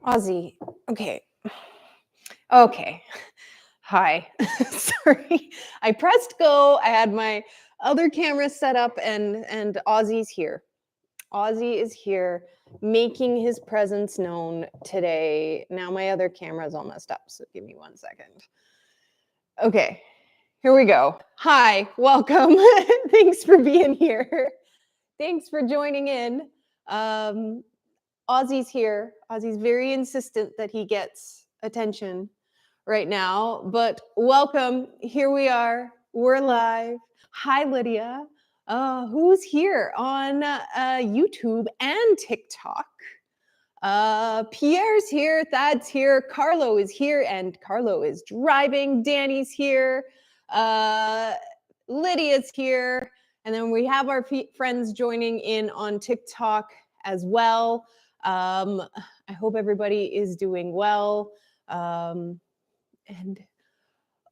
Aussie. Okay. Okay. Hi. Sorry. I pressed go. I had my other camera set up and Aussie's here. Aussie is here making his presence known today. Now my other camera is all messed up, so give me 1 second. Okay. Here we go. Hi, welcome. Thanks for being here. Thanks for joining in. Aussie's here. Aussie's very insistent that he gets attention right now, but welcome. Here we are. We're live. Hi, Lydia. Who's here on YouTube and TikTok? Pierre's here. Thad's here. Carlo is here, and Carlo is driving. Danny's here. Lydia's here. And then we have our friends joining in on TikTok as well. I hope everybody is doing well. And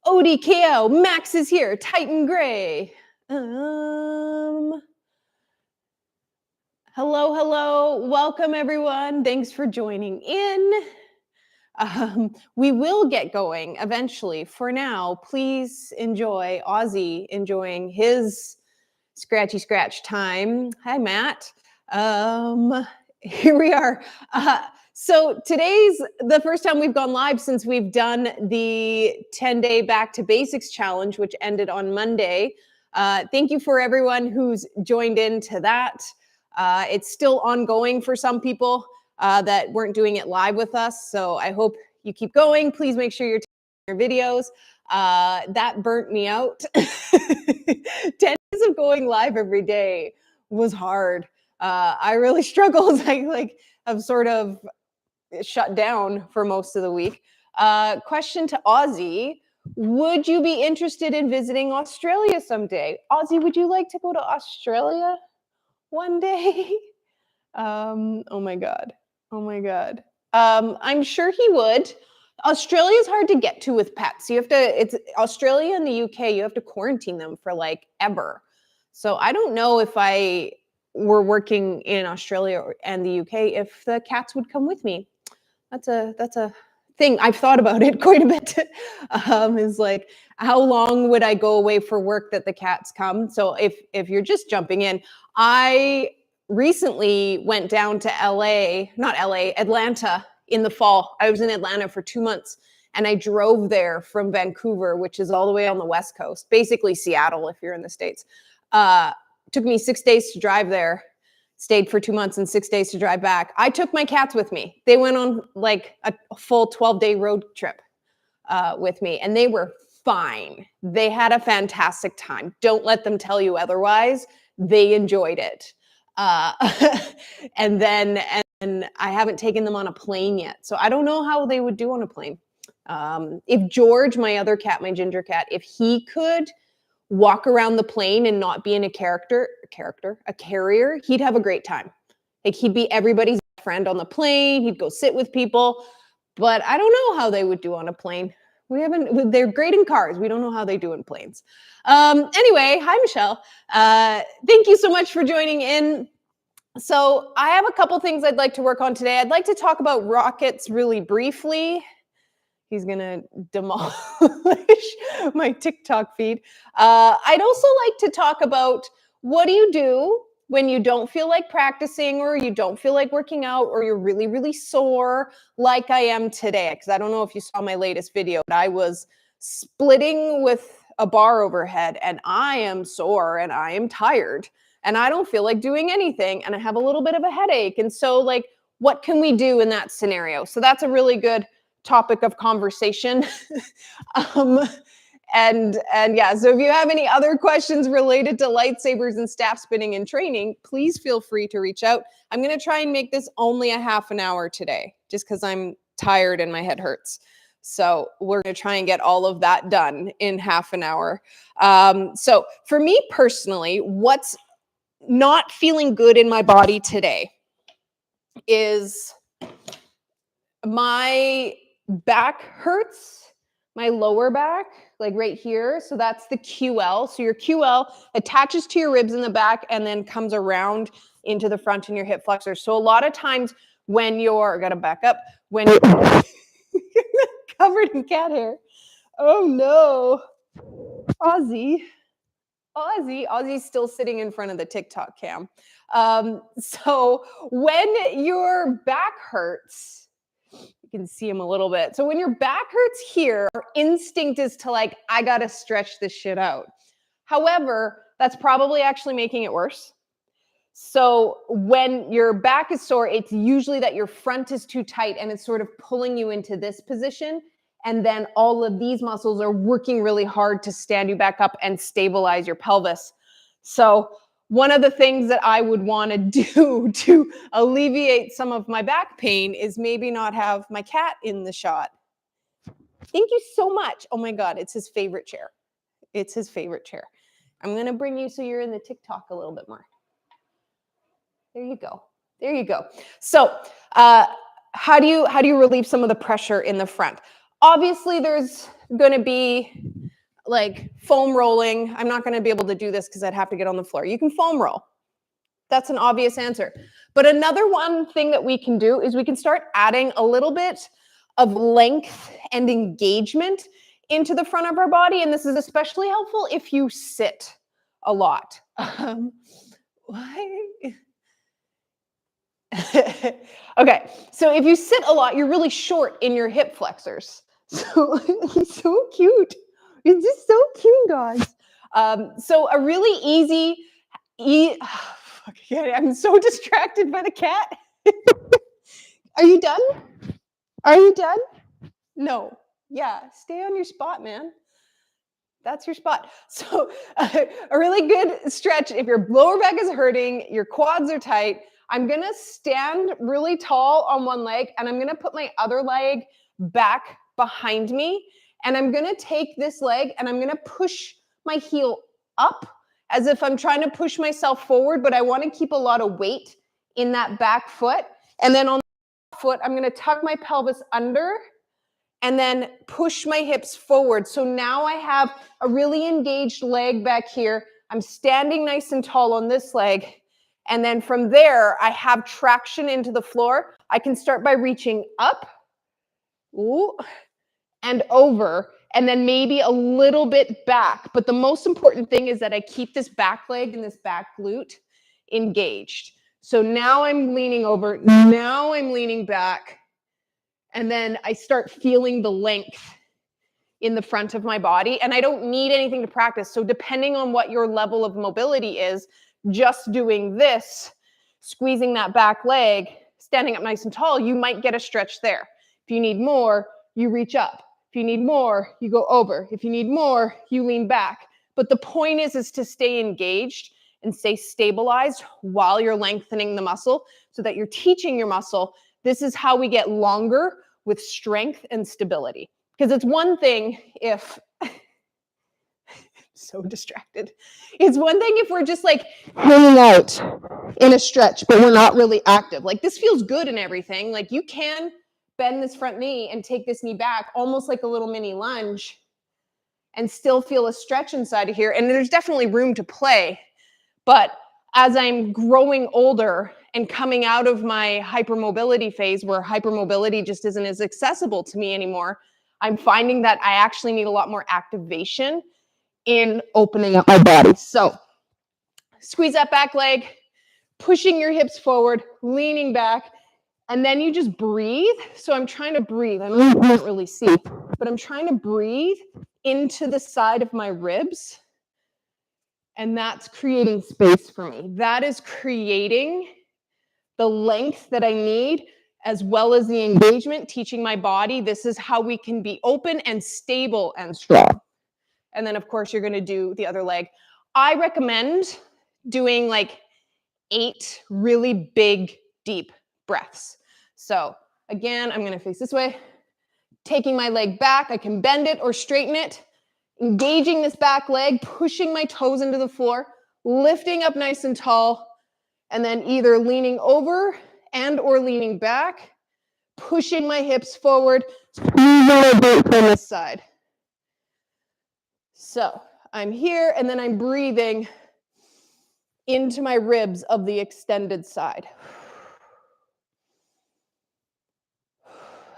ODKO, Max is here. Titan Gray. Hello, hello. Welcome, everyone. Thanks for joining in. We will get going eventually. For now, please enjoy Aussie enjoying his scratchy scratch time. Hi, Matt. Here we are. So today's the first time we've gone live since we've done the 10-day Back to Basics challenge, which ended on Monday. Thank you for everyone who's joined into that. It's still ongoing for some people that weren't doing it live with us. So I hope you keep going. Please make sure you're taking your videos. That burnt me out. 10 days of going live every day was hard. I really struggled. I have sort of shut down for most of the week. Question to Aussie. Would you be interested in visiting Australia someday? Aussie, would you like to go to Australia one day? Oh my God. Oh my God. I'm sure he would. Australia is hard to get to with pets. It's Australia and the UK, you have to quarantine them for like ever. So I don't know if I were working in Australia and the UK, if the cats would come with me. That's a thing. I've thought about it quite a bit. Is like, how long would I go away for work that the cats come? So if you're just jumping in, I recently went down to Atlanta in the fall. I was in Atlanta for 2 months and I drove there from Vancouver, which is all the way on the West Coast, basically Seattle if you're in the States. Took me 6 days to drive there, stayed for 2 months and 6 days to drive back. I took my cats with me. They went on like a full 12-day road trip with me and they were fine. They had a fantastic time. Don't let them tell you otherwise. They enjoyed it. And I haven't taken them on a plane yet. So I don't know how they would do on a plane. If George, my other cat, my ginger cat, if he could walk around the plane and not be in a carrier, he'd have a great time. Like he'd be everybody's friend on the plane. He'd go sit with people, but I don't know how they would do on a plane. They're great in cars. We don't know how they do in planes. Anyway, hi, Michelle. Thank you so much for joining in. So I have a couple things I'd like to work on today. I'd like to talk about rockets really briefly. He's gonna demolish my TikTok feed. I'd also like to talk about what do you do when you don't feel like practicing or you don't feel like working out or you're really, really sore like I am today. Because I don't know if you saw my latest video, but I was splitting with a bar overhead and I am sore and I am tired and I don't feel like doing anything and I have a little bit of a headache. And so like, what can we do in that scenario? So that's a really good topic of conversation. And yeah, so if you have any other questions related to lightsabers and staff spinning and training, please feel free to reach out. I'm going to try and make this only a half an hour today, just because I'm tired and my head hurts. So we're going to try and get all of that done in half an hour. So for me personally, what's not feeling good in my body today is my back hurts, my lower back, like right here. So that's the QL. So your QL attaches to your ribs in the back and then comes around into the front in your hip flexor. So a lot of times when you're, gotta back up, when you're covered in cat hair. Oh no. Ozzy's still sitting in front of the TikTok cam. So when your back hurts, you can see him a little bit. So when your back hurts here, our instinct is to like, I gotta stretch this shit out. However, that's probably actually making it worse. So when your back is sore, it's usually that your front is too tight and it's sort of pulling you into this position. And then all of these muscles are working really hard to stand you back up and stabilize your pelvis. So one of the things that I would want to do to alleviate some of my back pain is maybe not have my cat in the shot. Thank you so much. Oh my God, it's his favorite chair. It's his favorite chair. I'm going to bring you so you're in the TikTok a little bit more. There you go. There you go. So how do you relieve some of the pressure in the front? Obviously, there's going to be like foam rolling. I'm not going to be able to do this because I'd have to get on the floor. You can foam roll. That's an obvious answer. But another one thing that we can do is we can start adding a little bit of length and engagement into the front of our body. And this is especially helpful if you sit a lot. Why? Okay, so if you sit a lot, you're really short in your hip flexors. So he's so cute. He's just so cute, guys. So a really easy, I'm so distracted by the cat. Are you done? Are you done? No. Yeah, stay on your spot, man. That's your spot. So a really good stretch, if your lower back is hurting, your quads are tight, I'm going to stand really tall on one leg and I'm going to put my other leg back behind me. And I'm going to take this leg and I'm going to push my heel up as if I'm trying to push myself forward, but I want to keep a lot of weight in that back foot. And then on the foot, I'm going to tuck my pelvis under and then push my hips forward. So now I have a really engaged leg back here. I'm standing nice and tall on this leg. And then from there, I have traction into the floor. I can start by reaching up, ooh, and over, and then maybe a little bit back. But the most important thing is that I keep this back leg and this back glute engaged. So now I'm leaning over, now I'm leaning back, and then I start feeling the length in the front of my body. And I don't need anything to practice. So depending on what your level of mobility is, just doing this, squeezing that back leg, standing up nice and tall, you might get a stretch there. If you need more, you reach up. If you need more, you go over. If you need more, you lean back. But the point is to stay engaged and stay stabilized while you're lengthening the muscle so that you're teaching your muscle, this is how we get longer with strength and stability. Because it's one thing if so distracted. It's one thing if we're just like hanging out in a stretch, but we're not really active. Like this feels good and everything. Like you can bend this front knee and take this knee back almost like a little mini lunge and still feel a stretch inside of here. And there's definitely room to play. But as I'm growing older and coming out of my hypermobility phase where hypermobility just isn't as accessible to me anymore, I'm finding that I actually need a lot more activation in opening up my body. So squeeze that back leg, pushing your hips forward, leaning back, and then you just breathe. So I'm trying to breathe. I know you can't really see, but I'm trying to breathe into the side of my ribs. And that's creating space for me. That is creating the length that I need as well as the engagement, teaching my body. This is how we can be open and stable and strong. And then, of course, you're going to do the other leg. I recommend doing like 8 really big, deep breaths. So again, I'm going to face this way. Taking my leg back. I can bend it or straighten it. Engaging this back leg, pushing my toes into the floor, lifting up nice and tall, and then either leaning over and or leaning back, pushing my hips forward, squeezing my glute from this side. So I'm here, and then I'm breathing into my ribs of the extended side.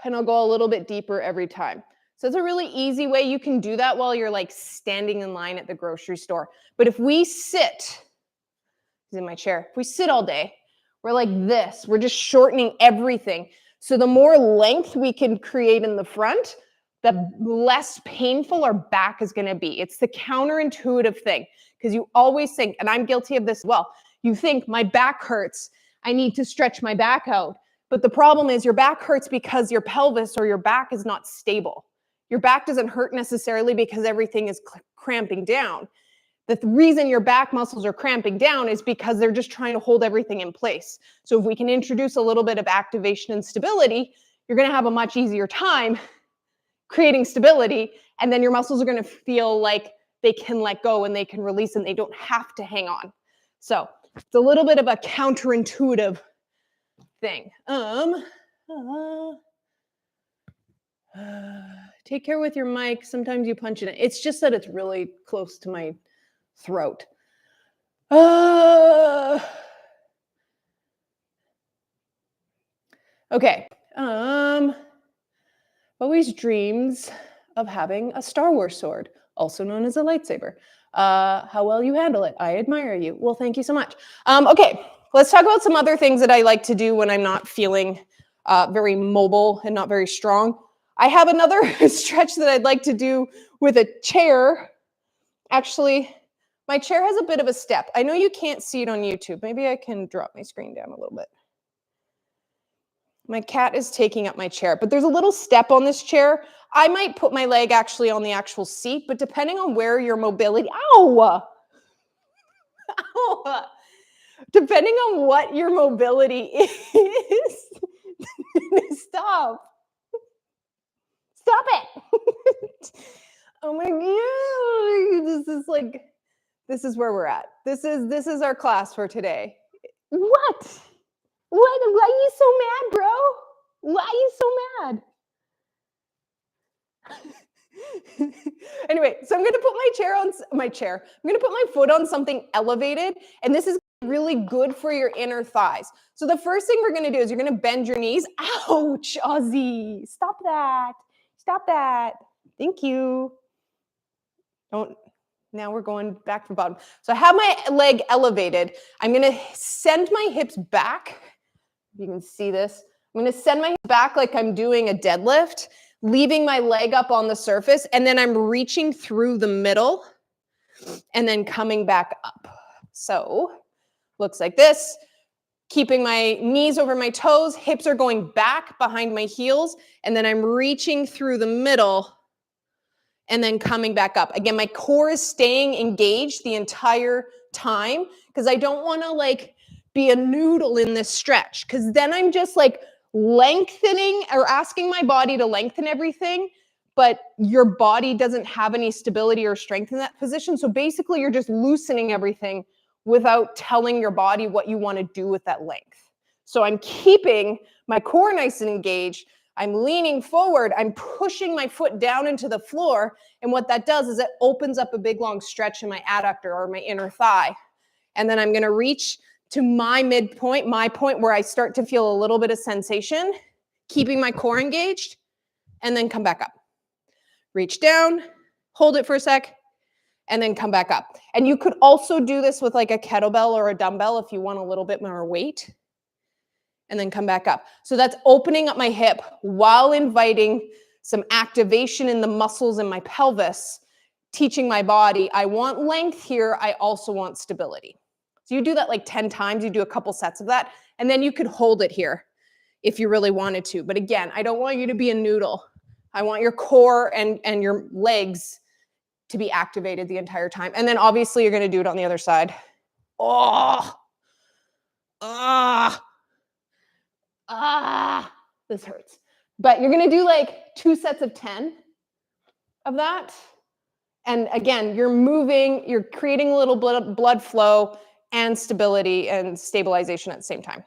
and I'll go a little bit deeper every time. So it's a really easy way. You can do that while you're like standing in line at the grocery store. But if we sit, in my chair, if we sit all day, we're like this. We're just shortening everything. So the more length we can create in the front, the less painful our back is going to be. It's the counterintuitive thing, because you always think, and I'm guilty of this as well, you think my back hurts, I need to stretch my back out. But the problem is your back hurts because your pelvis or your back is not stable. Your back doesn't hurt necessarily because everything is cramping down. The reason your back muscles are cramping down is because they're just trying to hold everything in place. So if we can introduce a little bit of activation and stability, you're going to have a much easier time creating stability, and then your muscles are going to feel like they can let go and they can release and they don't have to hang on. So it's a little bit of a counterintuitive thing. Take care with your mic. Sometimes you punch it in. It's just that it's really close to my throat. Okay. Always dreams of having a Star Wars sword, also known as a lightsaber. How well you handle it. I admire you. Well, thank you so much. Okay, let's talk about some other things that I like to do when I'm not feeling very mobile and not very strong. I have another stretch that I'd like to do with a chair. Actually, my chair has a bit of a step. I know you can't see it on YouTube. Maybe I can drop my screen down a little bit. My cat is taking up my chair, but there's a little step on this chair. I might put my leg actually on the actual seat, but depending on where your mobility, depending on what your mobility is, stop it. Oh my God, this is where we're at. This is our class for today. What? Why are you so mad, bro? Why are you so mad? Anyway, so I'm going to put my chair. I'm going to put my foot on something elevated, and this is really good for your inner thighs. So the first thing we're going to do is you're going to bend your knees. Ouch, Ozzy. Stop that. Stop that. Thank you. Now we're going back to the bottom. So I have my leg elevated. I'm going to send my hips back. You can see this. I'm going to send my hips back like I'm doing a deadlift, leaving my leg up on the surface, and then I'm reaching through the middle and then coming back up. So looks like this, keeping my knees over my toes, hips are going back behind my heels, and then I'm reaching through the middle and then coming back up. Again, my core is staying engaged the entire time because I don't want to be a noodle in this stretch, because then I'm just lengthening or asking my body to lengthen everything, but your body doesn't have any stability or strength in that position. So basically you're just loosening everything without telling your body what you want to do with that length. So I'm keeping my core nice and engaged. I'm leaning forward. I'm pushing my foot down into the floor. And what that does is it opens up a big long stretch in my adductor or my inner thigh. And then I'm going to reach to my midpoint, my point where I start to feel a little bit of sensation, keeping my core engaged, and then come back up. Reach down, hold it for a sec, and then come back up. And you could also do this with a kettlebell or a dumbbell if you want a little bit more weight, and then come back up. So that's opening up my hip while inviting some activation in the muscles in my pelvis, teaching my body, I want length here, I also want stability. So you do that 10 times, you do a couple sets of that, and then you could hold it here if you really wanted to. But again, I don't want you to be a noodle. I want your core and your legs to be activated the entire time. And then obviously you're going to do it on the other side. This hurts. But you're going to do 2 sets of 10 of that. And again, you're moving, you're creating a little blood flow and stability and stabilization at the same time.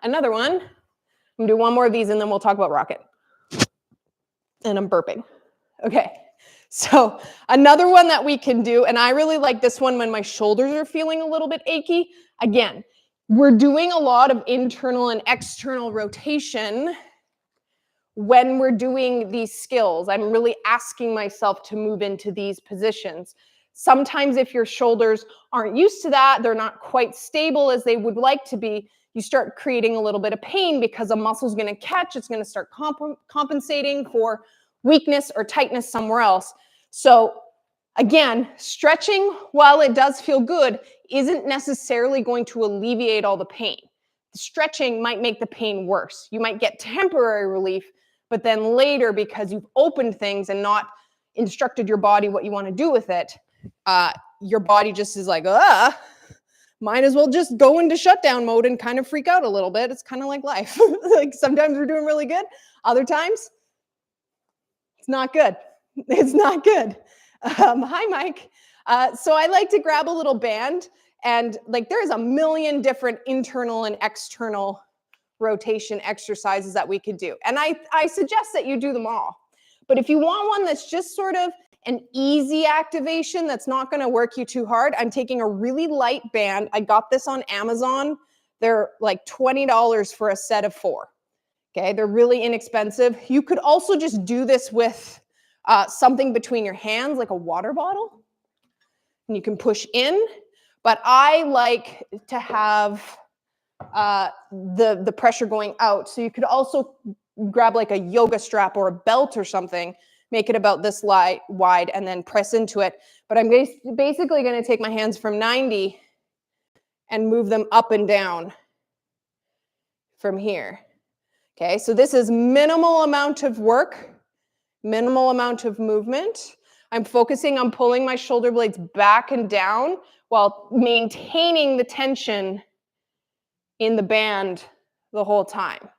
Another one. I'm going to do one more of these and then we'll talk about rocket. And I'm burping. Okay. So another one that we can do, and I really like this one when my shoulders are feeling a little bit achy. Again, we're doing a lot of internal and external rotation when we're doing these skills. I'm really asking myself to move into these positions. Sometimes if your shoulders aren't used to that, they're not quite stable as they would like to be, you start creating a little bit of pain because a muscle's going to catch, it's going to start compensating for weakness or tightness somewhere else. So again, stretching, while it does feel good, isn't necessarily going to alleviate all the pain. The stretching might make the pain worse. You might get temporary relief, but then later, because you've opened things and not instructed your body what you want to do with it, your body just is like, might as well just go into shutdown mode and kind of freak out a little bit. It's kind of like life. Like sometimes we're doing really good. Other times, it's not good. It's not good. Hi, Mike. So I like to grab a little band, and like there's a million different internal and external rotation exercises that we could do. And I suggest that you do them all. But if you want one that's just sort of an easy activation that's not going to work you too hard, I'm taking a really light band. I got this on Amazon. They're like $20 for a set of 4. Okay, they're really inexpensive. You could also just do this with something between your hands, like a water bottle, and you can push in. But I like to have the pressure going out. So you could also grab like a yoga strap or a belt or something, make it about this wide, and then press into it. But I'm basically going to take my hands from 90 and move them up and down from here. Okay, so this is minimal amount of work, minimal amount of movement. I'm focusing on pulling my shoulder blades back and down while maintaining the tension in the band the whole time.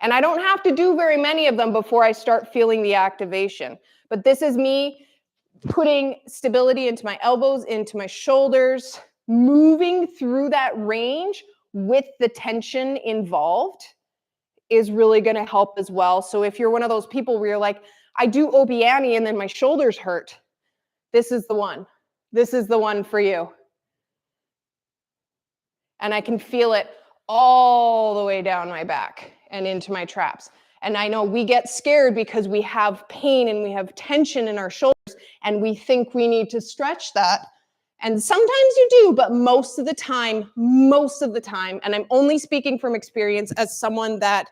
And I don't have to do very many of them before I start feeling the activation. But this is me putting stability into my elbows, into my shoulders, moving through that range with the tension involved is really going to help as well. So if you're one of those people where you're like, I do Obiani and then my shoulders hurt, this is the one. This is the one for you. And I can feel it all the way down my back and into my traps. And I know we get scared because we have pain and we have tension in our shoulders and we think we need to stretch that. And sometimes you do, but most of the time, and I'm only speaking from experience as someone that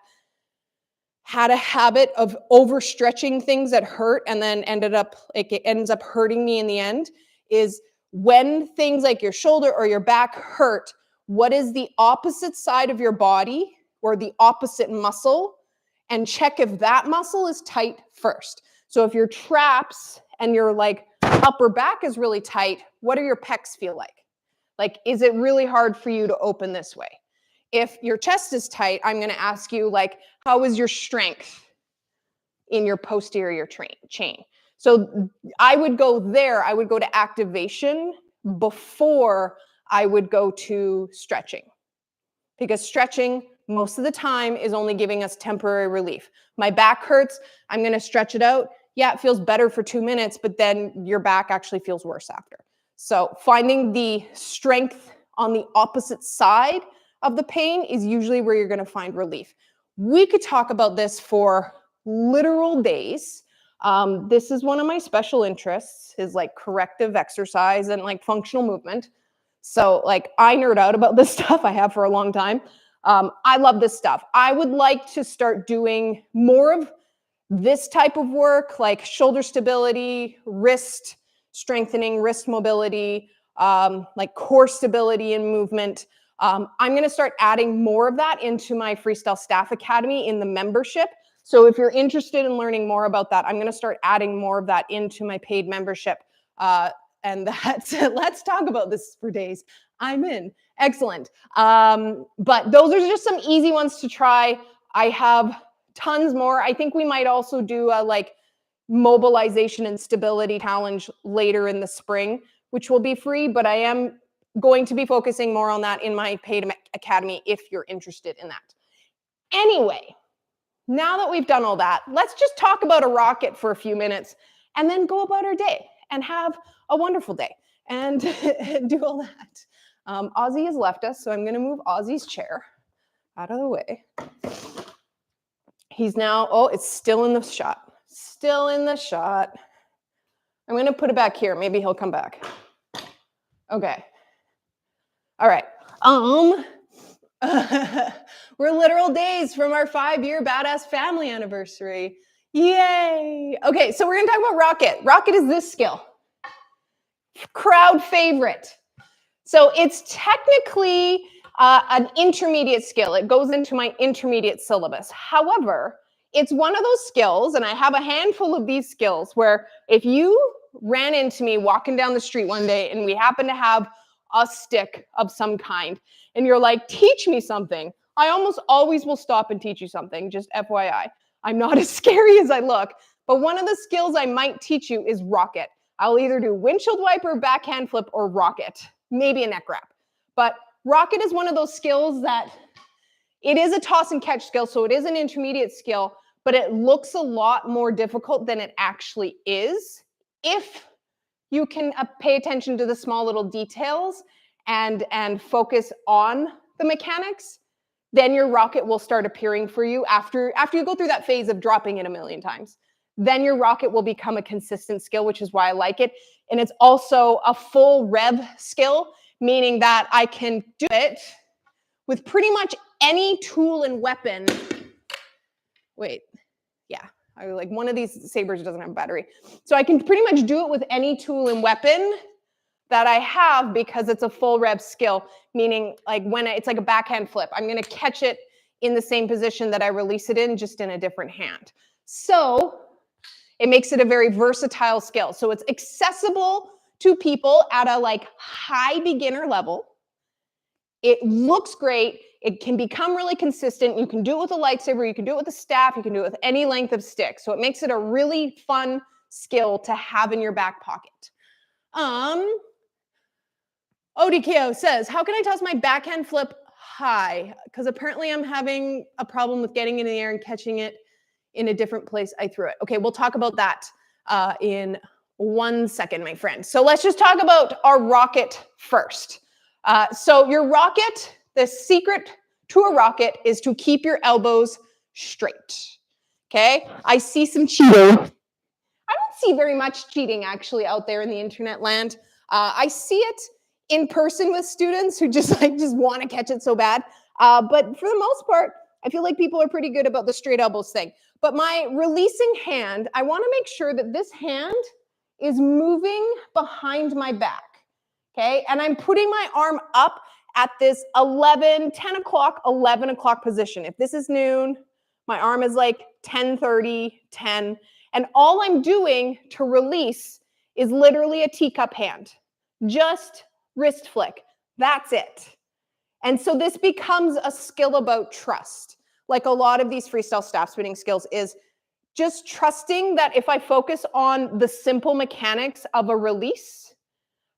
had a habit of overstretching things that hurt and then it ends up hurting me in the end, is when things like your shoulder or your back hurt, what is the opposite side of your body or the opposite muscle, and check if that muscle is tight first. So if your traps and your like upper back is really tight, what do your pecs feel like? Like, is it really hard for you to open this way? If your chest is tight, I'm going to ask you, like, how is your strength in your posterior chain? So I would go there. I would go to activation before I would go to stretching, because stretching most of the time is only giving us temporary relief. My back hurts. I'm going to stretch it out. Yeah, it feels better for 2 minutes, but then your back actually feels worse after. So finding the strength on the opposite side of the pain is usually where you're going to find relief. We could talk about this for literal days. This is one of my special interests, is like corrective exercise and like functional movement. So like I nerd out about this stuff. I have for a long time. I love this stuff. I would like to start doing more of this type of work, like shoulder stability, wrist strengthening, wrist mobility, like core stability and movement. I'm going to start adding more of that into my Freestyle Staff Academy in the membership. So if you're interested in learning more about that, I'm going to start adding more of that into my paid membership. And that's it. Let's talk about this for days. I'm in. Excellent. But those are just some easy ones to try. I have tons more. I think we might also do a like mobilization and stability challenge later in the spring, which will be free, but I am going to be focusing more on that in my paid academy if you're interested in that. Anyway, now that we've done all that, let's just talk about a rocket for a few minutes and then go about our day and have a wonderful day and do all that. Ozzy has left us, so I'm going to move Ozzy's chair out of the way. He's now, oh, it's still in the shot. Still in the shot. I'm going to put it back here. Maybe he'll come back. Okay. All right. We're literal days from our 5-year badass family anniversary. Yay. Okay, so we're going to talk about rocket. Rocket is this skill. Crowd favorite. So it's technically an intermediate skill. It goes into my intermediate syllabus. However, it's one of those skills, and I have a handful of these skills, where if you ran into me walking down the street one day and we happen to have a stick of some kind, and you're like, teach me something, I almost always will stop and teach you something, just FYI. I'm not as scary as I look, but one of the skills I might teach you is rocket. I'll either do windshield wiper, backhand flip, or rocket, maybe a neck wrap. But rocket is one of those skills that it is a toss and catch skill, so it is an intermediate skill, but it looks a lot more difficult than it actually is if you can pay attention to the small little details and focus on the mechanics. Then your rocket will start appearing for you after you go through that phase of dropping it a million times. Then your rocket will become a consistent skill, which is why I like it. And it's also a full rev skill, meaning that I can do it with pretty much any tool and weapon. Wait, yeah, like one of these sabers doesn't have a battery. So I can pretty much do it with any tool and weapon that I have because it's a full rev skill, meaning like when it's like a backhand flip, I'm gonna catch it in the same position that I release it in, just in a different hand. So it makes it a very versatile skill. So it's accessible to people at a like high beginner level. It looks great. It can become really consistent. You can do it with a lightsaber. You can do it with a staff. You can do it with any length of stick. So it makes it a really fun skill to have in your back pocket. ODKO says, how can I toss my backhand flip high? Because apparently I'm having a problem with getting it in the air and catching it in a different place I threw it. Okay, we'll talk about that in 1 second, my friend. So let's just talk about our rocket first. So your rocket, the secret to a rocket is to keep your elbows straight. Okay, I see some cheating. I don't see very much cheating actually out there in the internet land. I see it in person with students who just want to catch it so bad. But for the most part, I feel like people are pretty good about the straight elbows thing. But my releasing hand, I want to make sure that this hand is moving behind my back. Okay, and I'm putting my arm up at this 10 o'clock, 11 o'clock position. If this is noon, my arm is like 10:30, 10. And all I'm doing to release is literally a teacup hand. Just wrist flick. That's it. And so this becomes a skill about trust. Like a lot of these freestyle staff spinning skills is just trusting that if I focus on the simple mechanics of a release,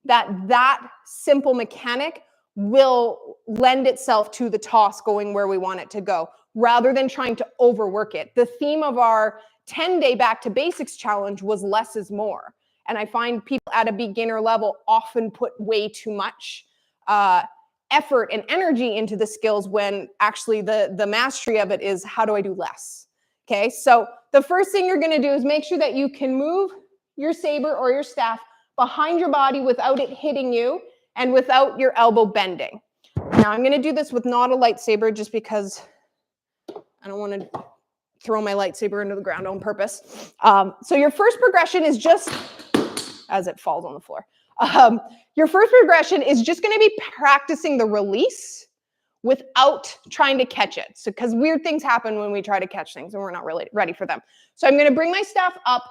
that simple mechanic will lend itself to the toss going where we want it to go, rather than trying to overwork it. The theme of our 10-day back to basics challenge was less is more. And I find people at a beginner level often put way too much effort and energy into the skills when actually the mastery of it is how do I do less? Okay, so the first thing you're gonna do is make sure that you can move your saber or your staff behind your body without it hitting you and without your elbow bending. Now I'm gonna do this with not a lightsaber just because I don't wanna throw my lightsaber into the ground on purpose. So your first progression is just, as it falls on the floor. Your first progression is just gonna be practicing the release without trying to catch it. So, because weird things happen when we try to catch things and we're not really ready for them. So I'm gonna bring my staff up,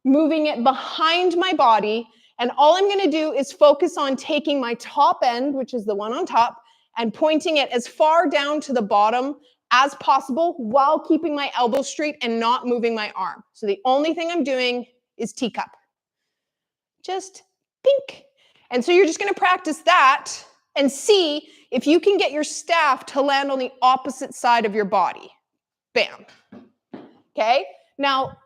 moving it behind my body, and all I'm gonna do is focus on taking my top end, which is the one on top, and pointing it as far down to the bottom as possible while keeping my elbow straight and not moving my arm. So the only thing I'm doing is teacup. Just pink. And so you're just gonna practice that and see if you can get your staff to land on the opposite side of your body. Bam. Okay? Now,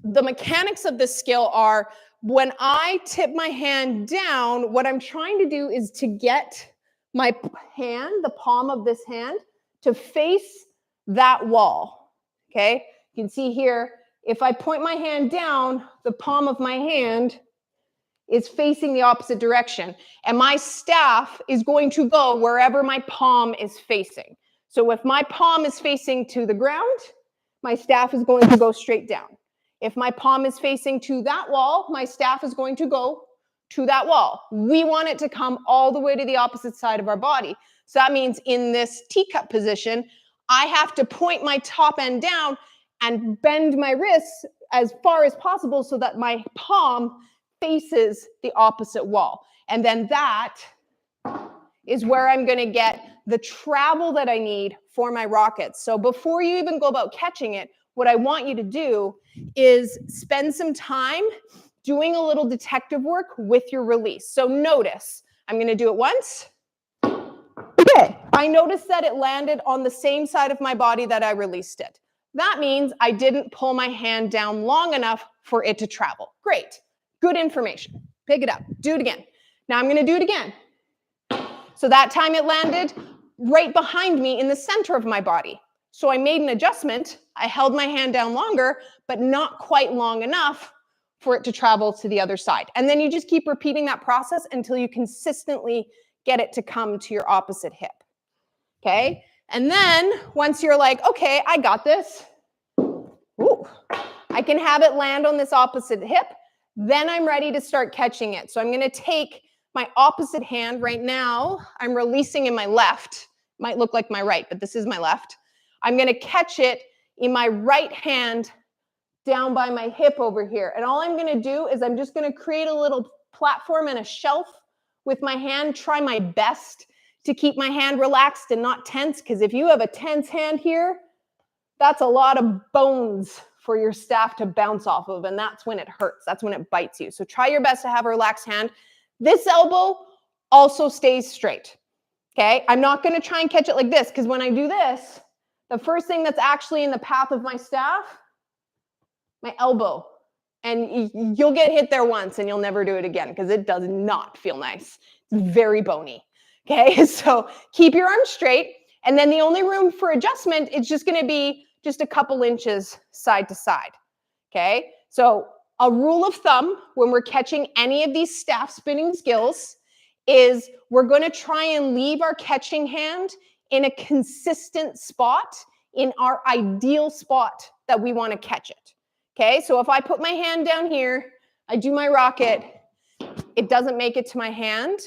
the mechanics of this skill are when I tip my hand down, what I'm trying to do is to get my hand, the palm of this hand, to face that wall. okay? You can see here, if I point my hand down, the palm of my hand is facing the opposite direction. And my staff is going to go wherever my palm is facing. So if my palm is facing to the ground, my staff is going to go straight down. If my palm is facing to that wall, my staff is going to go to that wall. We want it to come all the way to the opposite side of our body. So that means in this teacup position, I have to point my top end down and bend my wrists as far as possible so that my palm faces the opposite wall. And then that is where I'm going to get the travel that I need for my rockets. So before you even go about catching it, what I want you to do is spend some time doing a little detective work with your release. So notice, I'm going to do it once. Okay, I noticed that it landed on the same side of my body that I released it. That means I didn't pull my hand down long enough for it to travel. Great, good information. Pick it up, do it again. Now I'm going to do it again. So that time it landed right behind me in the center of my body. So I made an adjustment. I held my hand down longer, but not quite long enough for it to travel to the other side. And then you just keep repeating that process until you consistently get it to come to your opposite hip. Okay? And then once you're like, okay, I got this. Ooh, I can have it land on this opposite hip. Then I'm ready to start catching it. So I'm going to take my opposite hand right now. I'm releasing in my left. Might look like my right, but this is my left. I'm going to catch it in my right hand down by my hip over here. And all I'm going to do is I'm just going to create a little platform and a shelf with my hand, try my best to keep my hand relaxed and not tense, because if you have a tense hand here, that's a lot of bones for your staff to bounce off of, and that's when it hurts. That's when it bites you. So try your best to have a relaxed hand. This elbow also stays straight, okay? I'm not going to try and catch it like this, because when I do this, the first thing that's actually in the path of my staff, my elbow. And you'll get hit there once and you'll never do it again because it does not feel nice. It's very bony, okay? So keep your arms straight. And then the only room for adjustment is just going to be just a couple inches side to side, okay? So a rule of thumb when we're catching any of these staff spinning skills is we're going to try and leave our catching hand in a consistent spot in our ideal spot that we want to catch it. Okay, so if I put my hand down here, I do my rocket, it doesn't make it to my hand.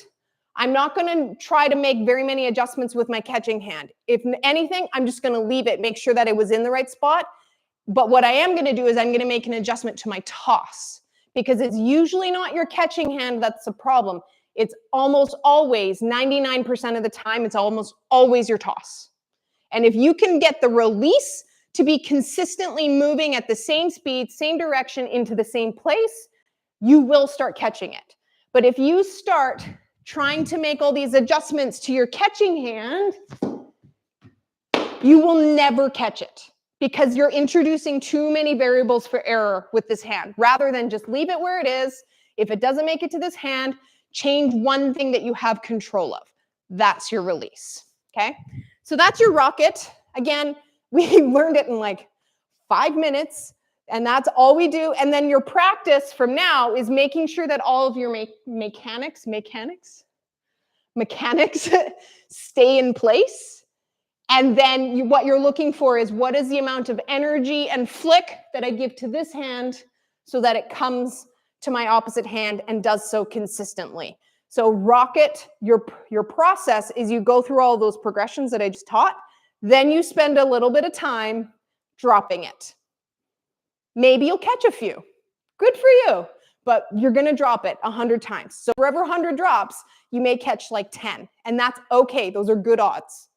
I'm not going to try to make very many adjustments with my catching hand. If anything, I'm just going to leave it, make sure that it was in the right spot. But what I am going to do is I'm going to make an adjustment to my toss, because it's usually not your catching hand that's the problem. It's almost always, 99% of the time, it's almost always your toss. And if you can get the release to be consistently moving at the same speed, same direction, into the same place, you will start catching it. But if you start trying to make all these adjustments to your catching hand, you will never catch it because you're introducing too many variables for error with this hand. Rather than just leave it where it is, if it doesn't make it to this hand, change one thing that you have control of. That's your release, okay? So that's your rocket. Again, we learned it in like 5 minutes, and that's all we do. And then your practice from now is making sure that all of your mechanics stay in place. And then what you're looking for is what is the amount of energy and flick that I give to this hand so that it comes to my opposite hand and does so consistently. So rocket, your process is you go through all those progressions that I just taught. Then you spend a little bit of time dropping it. Maybe you'll catch a few. Good for you. But you're going to drop it 100 times. So for every 100 drops, you may catch like 10. And that's okay. Those are good odds.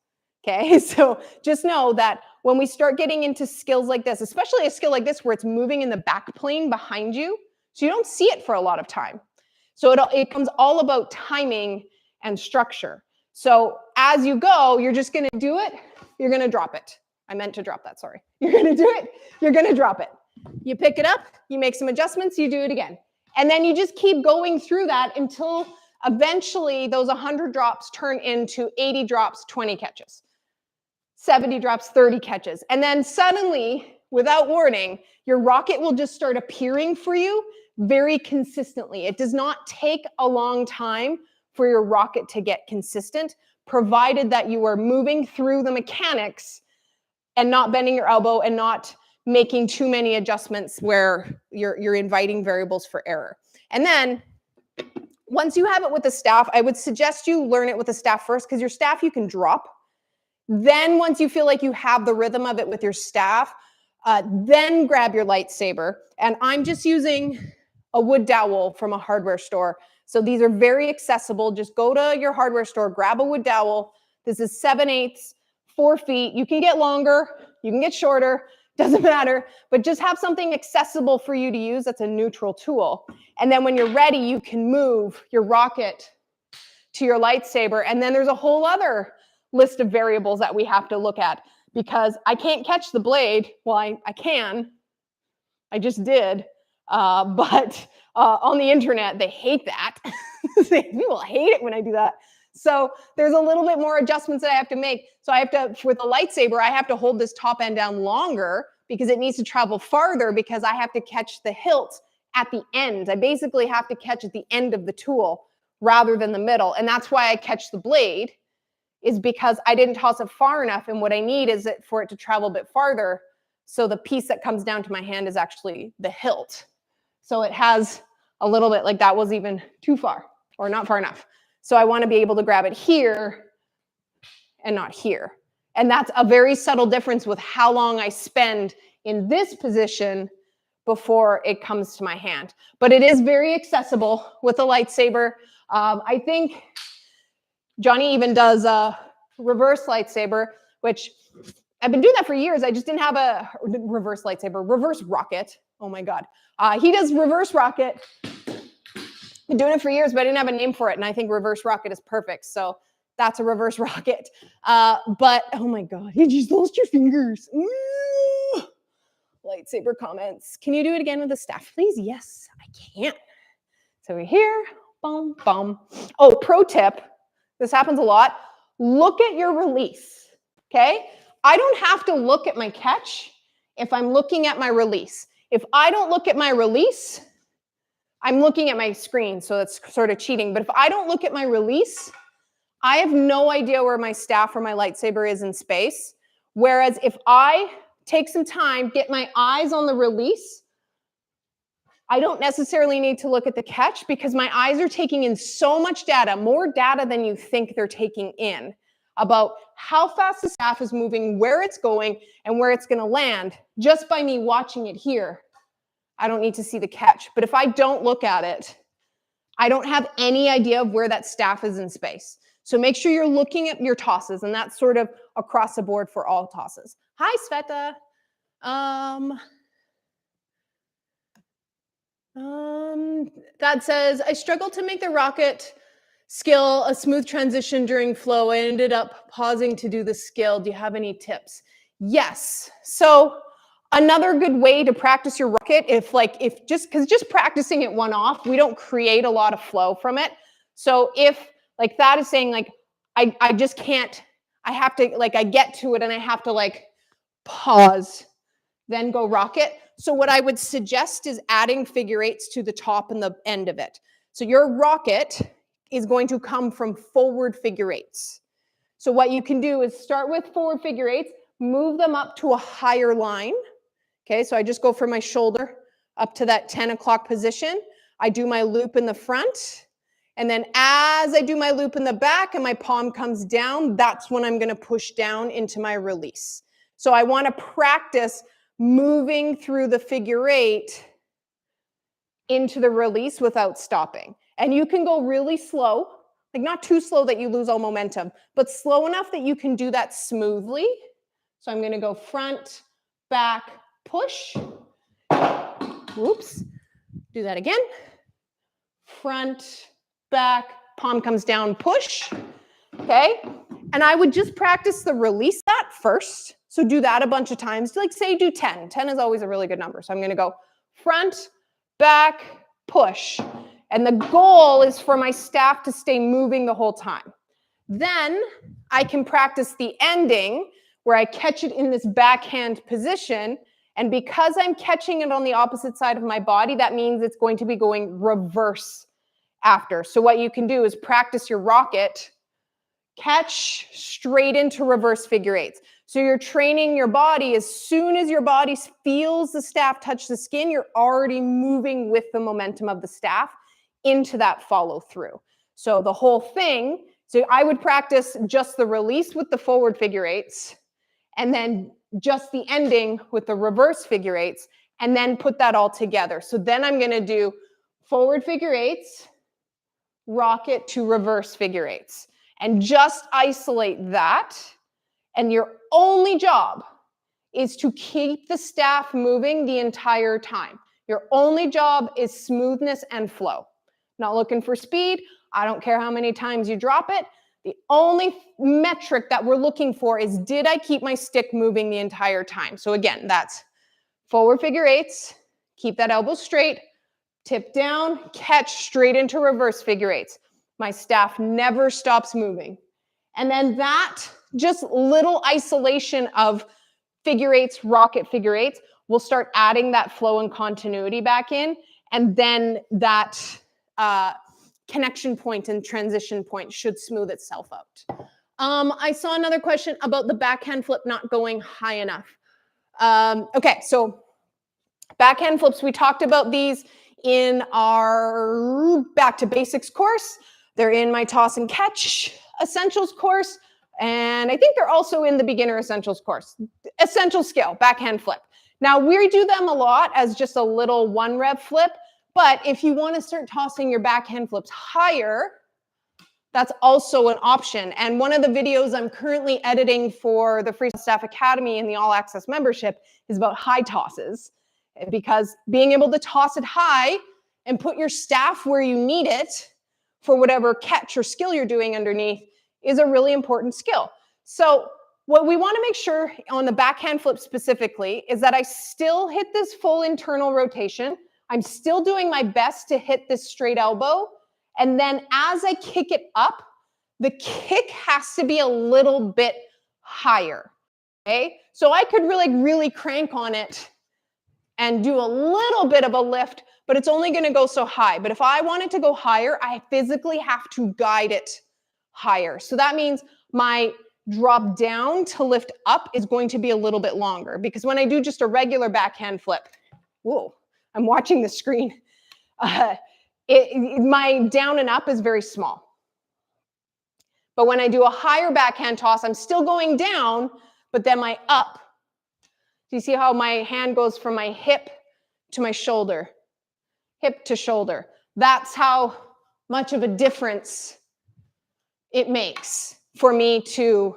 Okay? So just know that when we start getting into skills like this, especially a skill like this where it's moving in the back plane behind you, so you don't see it for a lot of time. So it comes all about timing and structure. So as you go, you're just going to do it. You're going to drop it. I meant to drop that, sorry. You're going to do it. You're going to drop it. You pick it up. You make some adjustments. You do it again. And then you just keep going through that until eventually those 100 drops turn into 80 drops, 20 catches. 70 drops, 30 catches. And then suddenly without warning, your rocket will just start appearing for you very consistently. It does not take a long time for your rocket to get consistent, provided that you are moving through the mechanics and not bending your elbow and not making too many adjustments where you're inviting variables for error. And then once you have it with the staff, I would suggest you learn it with the staff first, because your staff you can drop. Then once you feel like you have the rhythm of it with your staff, then grab your lightsaber. And I'm just using a wood dowel from a hardware store. So these are very accessible. Just go to your hardware store, grab a wood dowel. This is 7/8, 4 feet. You can get longer, you can get shorter, doesn't matter, but just have something accessible for you to use that's a neutral tool. And then when you're ready, you can move your rocket to your lightsaber. And then there's a whole other list of variables that we have to look at, because I can't catch the blade. Well, I can. I just did. But on the internet, they hate that. People hate it when I do that. So there's a little bit more adjustments that I have to make. So I have to, with a lightsaber, I have to hold this top end down longer because it needs to travel farther, because I have to catch the hilt at the end. I basically have to catch at the end of the tool rather than the middle. And that's why I catch the blade, is because I didn't toss it far enough. And what I need is for it to travel a bit farther. So the piece that comes down to my hand is actually the hilt. So it has a little bit, like that was even too far or not far enough. So I want to be able to grab it here and not here. And that's a very subtle difference with how long I spend in this position before it comes to my hand. But it is very accessible with a lightsaber. I think Johnny even does a reverse lightsaber, which I've been doing that for years. I just didn't have a reverse lightsaber, reverse rocket. Oh my God. He does reverse rocket. Been doing it for years, but I didn't have a name for it. And I think reverse rocket is perfect. So that's a reverse rocket. But oh my God, you just lost your fingers. Ooh. Lightsaber comments. Can you do it again with the staff, please? Yes, I can. So we're here, boom, boom. Oh, pro tip. This happens a lot. Look at your release, okay? I don't have to look at my catch if I'm looking at my release. If I don't look at my release, I'm looking at my screen, so that's sort of cheating. But if I don't look at my release, I have no idea where my staff or my lightsaber is in space. Whereas if I take some time, get my eyes on the release, I don't necessarily need to look at the catch, because my eyes are taking in so much data, more data than you think they're taking in, about how fast the staff is moving, where it's going, and where it's going to land, just by me watching it here. I don't need to see the catch. But if I don't look at it, I don't have any idea of where that staff is in space. So make sure you're looking at your tosses, and that's sort of across the board for all tosses. Hi, Sveta. That says, I struggled to make the rocket skill a smooth transition during flow. I ended up pausing to do the skill. Do you have any tips? Yes. So another good way to practice your rocket, because just practicing it one off, we don't create a lot of flow from it. So if like that is saying like, I just can't, I have to I get to it and I have to pause, then go rocket. So what I would suggest is adding figure eights to the top and the end of it. So your rocket is going to come from forward figure eights. So what you can do is start with forward figure eights, move them up to a higher line. Okay, so I just go from my shoulder up to that 10 o'clock position. I do my loop in the front. And then as I do my loop in the back and my palm comes down, that's when I'm going to push down into my release. So I want to practice moving through the figure eight into the release without stopping. And you can go really slow, not too slow that you lose all momentum, but slow enough that you can do that smoothly. So I'm going to go front, back, push. Whoops. Do that again. Front, back, palm comes down, push. Okay. And I would just practice the release that first. So do that a bunch of times. Say do 10. 10 is always a really good number. So I'm going to go front, back, push. And the goal is for my staff to stay moving the whole time. Then I can practice the ending where I catch it in this backhand position And because I'm catching it on the opposite side of my body, that means it's going to be going reverse after. So what you can do is practice your rocket, catch straight into reverse figure eights. So you're training your body. As soon as your body feels the staff touch the skin, you're already moving with the momentum of the staff into that follow through. So the whole thing, so I would practice just the release with the forward figure eights, and then just the ending with the reverse figure eights, and then put that all together. So then I'm going to do forward figure eights, rocket to reverse figure eights, and just isolate that. And your only job is to keep the staff moving the entire time. Your only job is smoothness and flow. Not looking for speed. I don't care how many times you drop it. The only metric that we're looking for is, did I keep my stick moving the entire time? So again, that's forward figure eights, keep that elbow straight, tip down, catch straight into reverse figure eights. My staff never stops moving. And then that just little isolation of figure eights, rocket figure eights, we'll start adding that flow and continuity back in. And then that connection point and transition point should smooth itself out. I saw another question about the backhand flip not going high enough. Okay, so backhand flips, we talked about these in our Back to Basics course. They're in my Toss and Catch Essentials course, and I think they're also in the Beginner Essentials course. Essential skill, backhand flip. Now, we do them a lot as just a little 1-rep flip, but if you want to start tossing your backhand flips higher, that's also an option. And one of the videos I'm currently editing for the Freestyle Staff Academy and the All Access membership is about high tosses, because being able to toss it high and put your staff where you need it for whatever catch or skill you're doing underneath is a really important skill. So what we want to make sure on the backhand flip specifically is that I still hit this full internal rotation. I'm still doing my best to hit this straight elbow. And then as I kick it up, the kick has to be a little bit higher. Okay? So I could really crank on it and do a little bit of a lift, but it's only going to go so high. But if I want it to go higher, I physically have to guide it higher. So that means my drop down to lift up is going to be a little bit longer, because when I do just a regular backhand flip, whoa, I'm watching the screen. My down and up is very small. But when I do a higher backhand toss, I'm still going down, but then my up. Do you see how my hand goes from my hip to my shoulder? Hip to shoulder. That's how much of a difference it makes for me to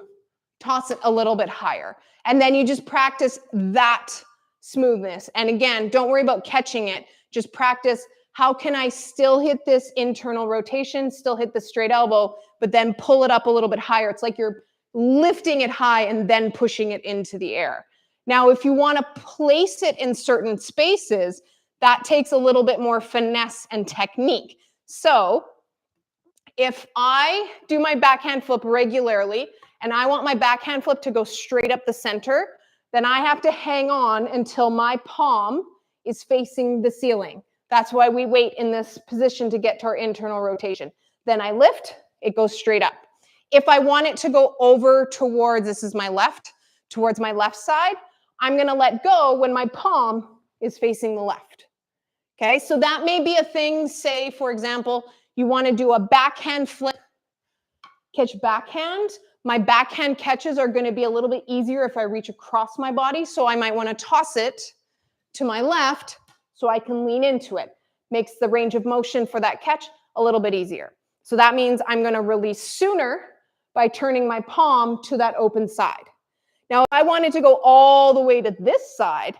toss it a little bit higher. And then you just practice that smoothness. And again, don't worry about catching it. Just practice, how can I still hit this internal rotation, still hit the straight elbow, but then pull it up a little bit higher. It's like you're lifting it high and then pushing it into the air. Now, if you want to place it in certain spaces, that takes a little bit more finesse and technique. So if I do my backhand flip regularly and I want my backhand flip to go straight up the center, then I have to hang on until my palm is facing the ceiling. That's why we wait in this position to get to our internal rotation. Then I lift, it goes straight up. If I want it to go over towards, this is my left, towards my left side, I'm going to let go when my palm is facing the left. Okay, so that may be a thing. Say, for example, you want to do a backhand flip, catch backhand. My backhand catches are going to be a little bit easier if I reach across my body, so I might want to toss it to my left so I can lean into it. Makes the range of motion for that catch a little bit easier. So that means I'm going to release sooner by turning my palm to that open side. Now, if I wanted to go all the way to this side,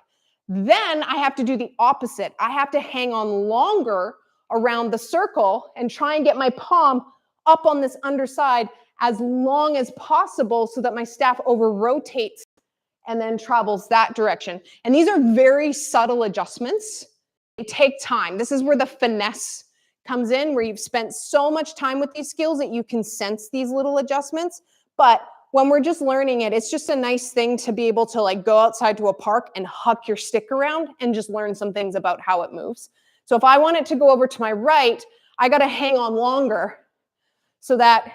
then I have to do the opposite. I have to hang on longer around the circle and try and get my palm up on this underside as long as possible so that my staff over rotates and then travels that direction. And these are very subtle adjustments. They take time. This is where the finesse comes in, where you've spent so much time with these skills that you can sense these little adjustments. But when we're just learning it, it's just a nice thing to be able to like go outside to a park and huck your stick around and just learn some things about how it moves. So if I want it to go over to my right, I got to hang on longer so that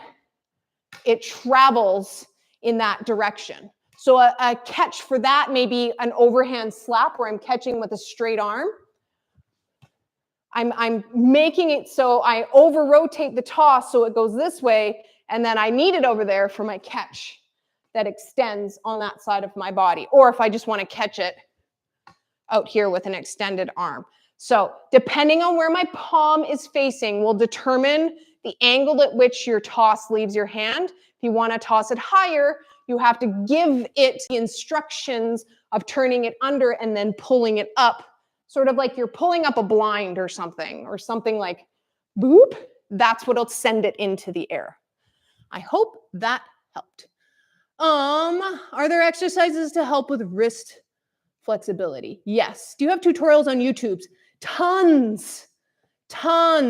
it travels in that direction. So a catch for that may be an overhand slap where I'm catching with a straight arm. I'm making it so I over-rotate the toss so it goes this way, and then I need it over there for my catch that extends on that side of my body. Or if I just want to catch it out here with an extended arm. So depending on where my palm is facing will determine the angle at which your toss leaves your hand. If you want to toss it higher, you have to give it the instructions of turning it under and then pulling it up. Sort of like you're pulling up a blind or something like boop. That's what'll send it into the air. I hope that helped. Are there exercises to help with wrist flexibility? Yes. Do you have tutorials on YouTube? Tons. How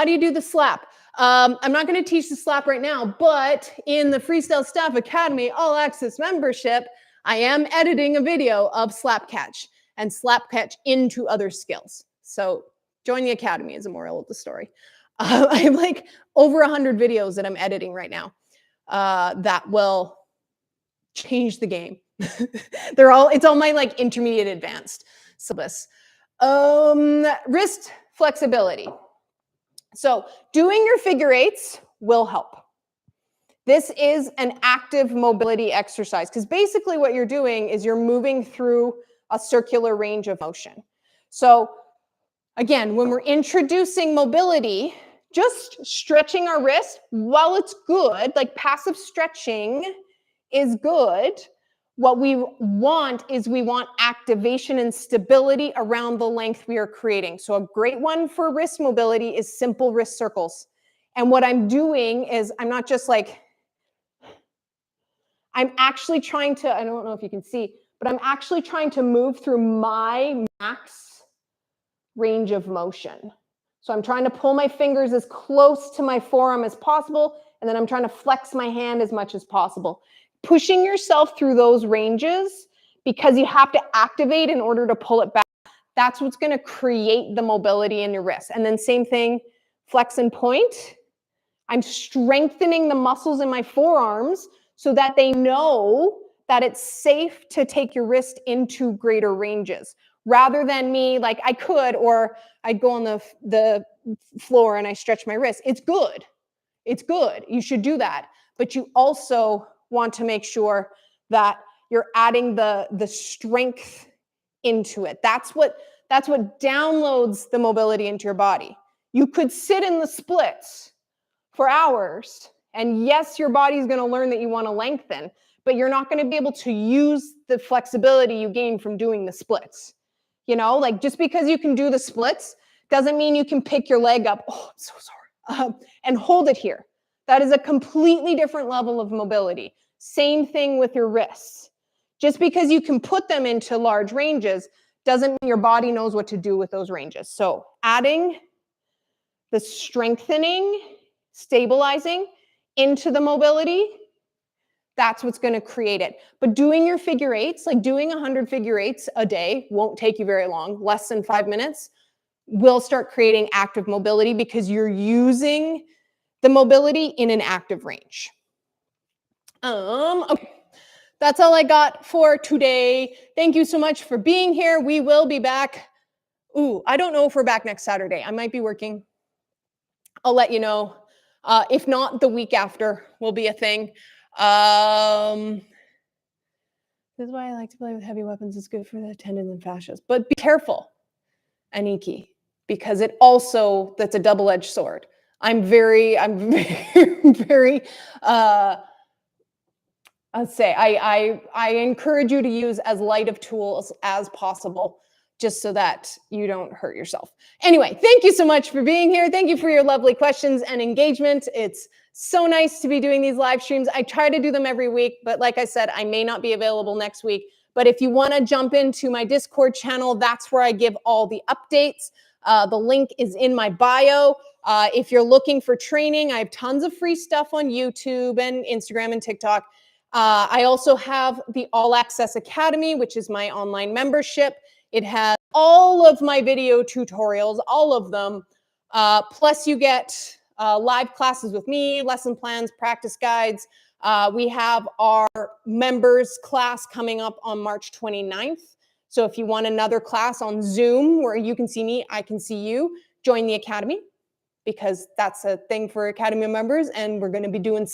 do you do the slap? I'm not going to teach the slap right now, but in the Freestyle Staff Academy All Access membership, I am editing a video of slap catch and slap catch into other skills. So join the academy is the moral of the story. I have like over 100 videos that I'm editing right now that will change the game. It's all my like intermediate advanced syllabus. Wrist flexibility. So doing your figure eights will help. This is an active mobility exercise because basically what you're doing is you're moving through a circular range of motion. So again, when we're introducing mobility, just stretching our wrist, while it's good, like passive stretching is good, what we want is we want activation and stability around the length we are creating. So a great one for wrist mobility is simple wrist circles. And what I'm doing is I'm not just like, I'm actually trying to, I don't know if you can see, but I'm actually trying to move through my max range of motion. So I'm trying to pull my fingers as close to my forearm as possible, and then I'm trying to flex my hand as much as possible. Pushing yourself through those ranges because you have to activate in order to pull it back. That's what's going to create the mobility in your wrist. And then same thing, flex and point. I'm strengthening the muscles in my forearms so that they know that it's safe to take your wrist into greater ranges. Rather than me, like I could, or I'd go on the floor and I stretch my wrist. It's good. It's good. You should do that. But you also want to make sure that you're adding the strength into it. That's what downloads the mobility into your body. You could sit in the splits for hours, and yes, your body's going to learn that you want to lengthen, but you're not going to be able to use the flexibility you gain from doing the splits. You know, like just because you can do the splits doesn't mean you can pick your leg up, oh, I'm so sorry, and hold it here. That is a completely different level of mobility. Same thing with your wrists. Just because you can put them into large ranges doesn't mean your body knows what to do with those ranges. So adding the strengthening, stabilizing into the mobility, that's what's going to create it. But doing your figure eights, like doing 100 figure eights a day won't take you very long, less than 5 minutes, will start creating active mobility because you're using the mobility in an active range. Okay, that's all I got for today. Thank you so much for being here. We will be back. Ooh, I don't know if we're back next Saturday. I might be working. I'll let you know. If not, the week after will be a thing. This is why I like to play with heavy weapons. It's good for the tendons and fascias. But be careful, Aniki, because that's a double-edged sword. I'm very, I'd say I encourage you to use as light of tools as possible, just so that you don't hurt yourself. Anyway, thank you so much for being here. Thank you for your lovely questions and engagement. It's so nice to be doing these live streams. I try to do them every week, but like I said, I may not be available next week. But if you want to jump into my Discord channel, that's where I give all the updates. The link is in my bio. If you're looking for training, I have tons of free stuff on YouTube and Instagram and TikTok. I also have the All Access Academy, which is my online membership. It has all of my video tutorials, all of them. Plus you get live classes with me, lesson plans, practice guides. We have our members class coming up on March 29th. So if you want another class on Zoom where you can see me, I can see you, join the Academy, because that's a thing for Academy members, and we're going to be doing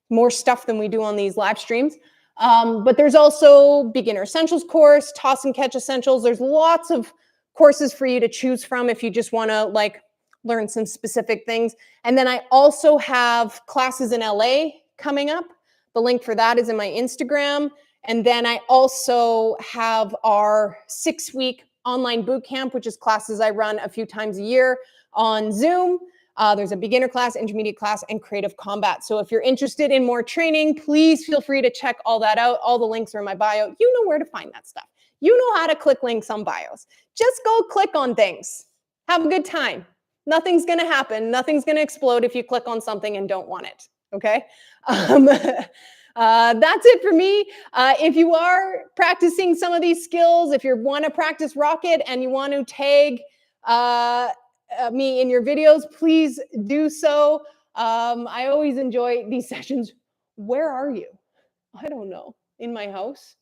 more stuff than we do on these live streams. But there's also Beginner Essentials course, Toss and Catch Essentials. There's lots of courses for you to choose from if you just want to like learn some specific things. And then I also have classes in LA coming up. The link for that is in my Instagram. And then I also have our 6-week online boot camp, which is classes I run a few times a year on Zoom. There's a beginner class, intermediate class, and creative combat. So if you're interested in more training, please feel free to check all that out. All the links are in my bio. You know where to find that stuff. You know how to click links on bios. Just go click on things. Have a good time. Nothing's going to happen. Nothing's going to explode if you click on something and don't want it. Okay? That's it for me. If you are practicing some of these skills, if you want to practice Rocket and you want to tag me in your videos, please do so. I always enjoy these sessions. Where are you? I don't know. In my house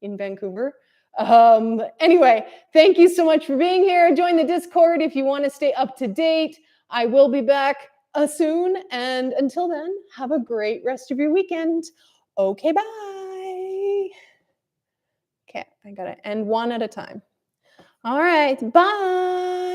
in Vancouver. Anyway, thank you so much for being here. Join the Discord if you want to stay up to date. I will be back soon. And until then, have a great rest of your weekend. Okay, bye. Okay, I got to end one at a time. All right, bye.